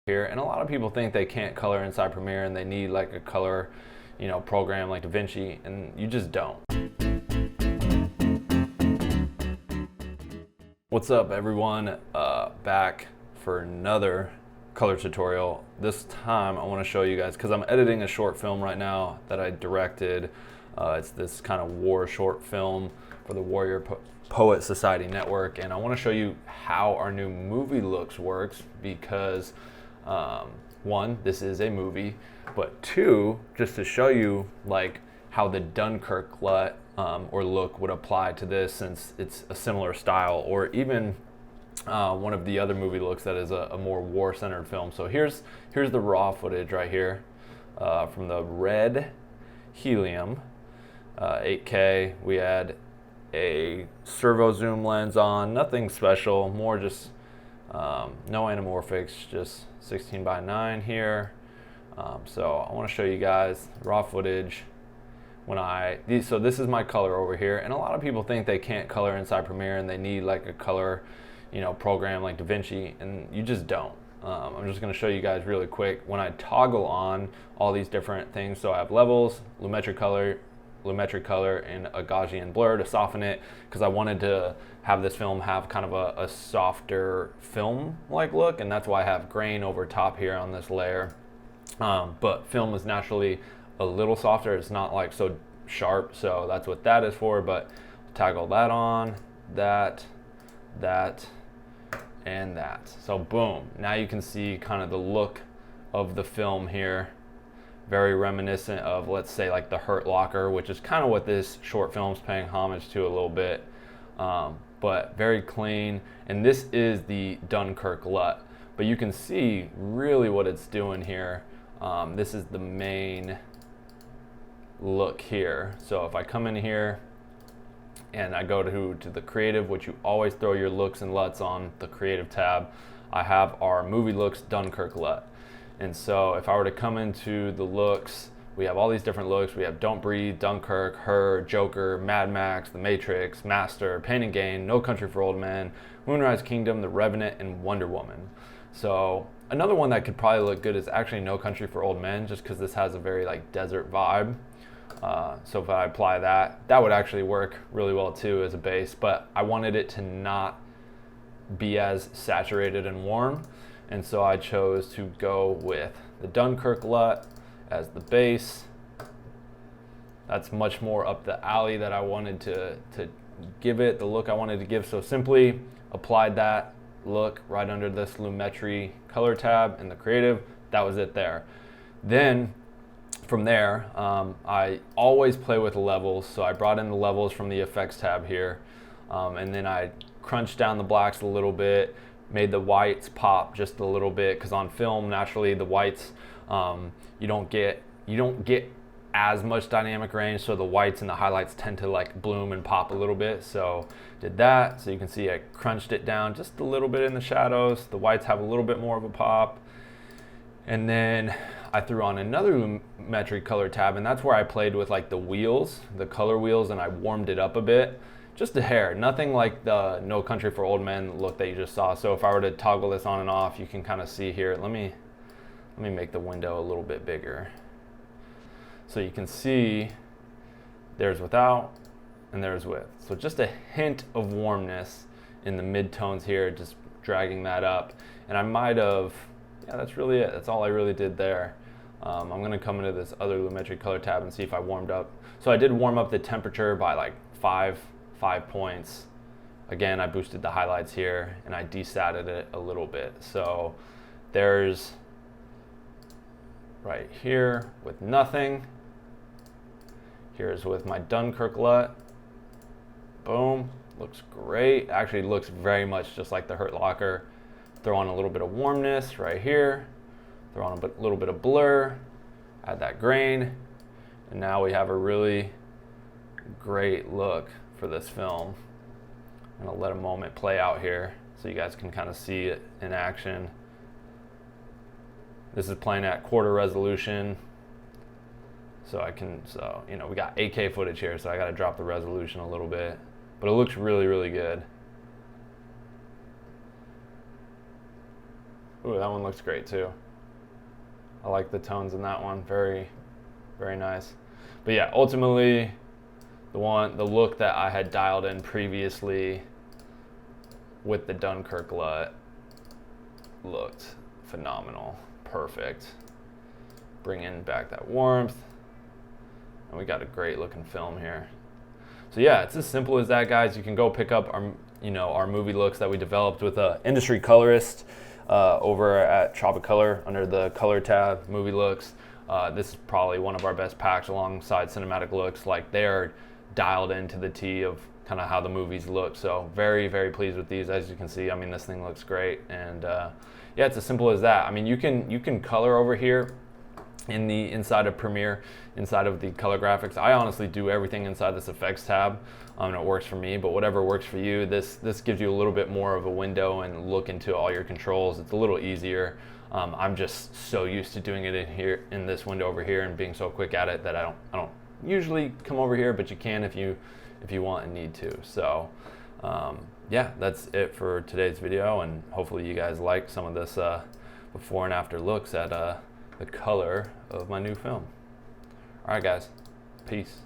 here, and a lot of people think they can't color inside Premiere and they need like a color, program like DaVinci, and you just don't. What's up, everyone? Back for another color tutorial. This time I want to show you guys, because I'm editing a short film right now that I directed. It's this kind of war short film for the Warrior Poet Society Network, and I want to show you how our new movie looks works, because one, this is a movie, but two, just to show you like how the Dunkirk LUT or look would apply to this, since it's a similar style, or even one of the other movie looks that is a more war-centered film. So here's the raw footage right here from the red Helium 8K. We had a servo zoom lens on, nothing special, more just no anamorphics, just 16:9 here. So I want to show you guys raw footage. So this is my color over here, and a lot of people think they can't color inside Premiere and they need like a color, program like DaVinci, and you just don't. I'm just going to show you guys really quick when I toggle on all these different things. So I have levels, lumetric color, and a Gaussian blur to soften it, because I wanted to have this film have kind of a softer film-like look, and that's why I have grain over top here on this layer. But film is naturally a little softer. It's not like so sharp, so that's what that is for. But toggle that on, that, and that. So boom, now you can see kind of the look of the film here. Very reminiscent of, let's say, like the Hurt Locker, which is kind of what this short film's paying homage to a little bit. But very clean, and this is the Dunkirk LUT. But you can see really what it's doing here. This is the main look here. So if I come in here and I go to the creative, which you always throw your looks and LUTs on the creative tab, I have our movie looks Dunkirk LUT. And so if I were to come into the looks, we have all these different looks. We have Don't Breathe, Dunkirk, Her, Joker, Mad Max, The Matrix, Master, Pain and Gain, No Country for Old Men, Moonrise Kingdom, The Revenant, and Wonder Woman. So another one that could probably look good is actually No Country for Old Men, just because this has a very like desert vibe. So if I apply that would actually work really well too as a base, but I wanted it to not be as saturated and warm, and so I chose to go with the Dunkirk LUT as the base. That's much more up the alley that I wanted to give it the look I wanted to give. So simply applied that look right under this Lumetri color tab in the creative. That was it there. Then from there, I always play with the levels. So I brought in the levels from the effects tab here, and then I crunched down the blacks a little bit, made the whites pop just a little bit, because on film naturally the whites you don't get as much dynamic range, so the whites and the highlights tend to like bloom and pop a little bit. So did that, so you can see I crunched it down just a little bit in the shadows. The whites have a little bit more of a pop, and then I threw on another Lumetri color tab, and that's where I played with like the wheels, the color wheels, and I warmed it up a bit. Just a hair, nothing like the No Country for Old Men look that you just saw. So if I were to toggle this on and off, you can kind of see here. Let me make the window a little bit bigger, so you can see there's without and there's with. So just a hint of warmness in the mid-tones here, just dragging that up. And I might have, yeah, that's really it. That's all I really did there. I'm gonna come into this other Lumetri color tab and see if I warmed up. So I did warm up the temperature by like 5 points. Again, I boosted the highlights here and I desatted it a little bit. So there's right here with nothing. Here's with my Dunkirk LUT. Boom, looks great. Actually looks very much just like the Hurt Locker. Throw on a little bit of warmness right here. Throw on a little bit of blur. Add that grain. And now we have a really great look for this film. I'm gonna let a moment play out here so you guys can kind of see it in action. This is playing at quarter resolution. So we got 8K footage here, so I gotta drop the resolution a little bit. But it looks really, really good. Ooh, that one looks great too. I like the tones in that one. Very, very nice. But yeah, ultimately, the look that I had dialed in previously with the Dunkirk LUT looked phenomenal. Perfect. Bringing back that warmth. And we got a great looking film here. So yeah, it's as simple as that, guys. You can go pick up our, our movie looks that we developed with an industry colorist over at Tropic under the color tab, movie looks. This is probably one of our best packs alongside cinematic looks. Like, they are dialed into the T of kind of how the movies look. So very, very pleased with these. As you can see, I mean, this thing looks great. And yeah, it's as simple as that. I mean, you can color over here in the inside of Premiere, inside of the color graphics. I honestly do everything inside this effects tab, and it works for me, but whatever works for you. This gives you a little bit more of a window and look into all your controls. It's a little easier. I'm just so used to doing it in this window over here and being so quick at it that I don't usually come over here, but you can if you want and need to. So yeah, that's it for today's video, and hopefully you guys like some of this before and after looks at the color of my new film. All right, guys, peace.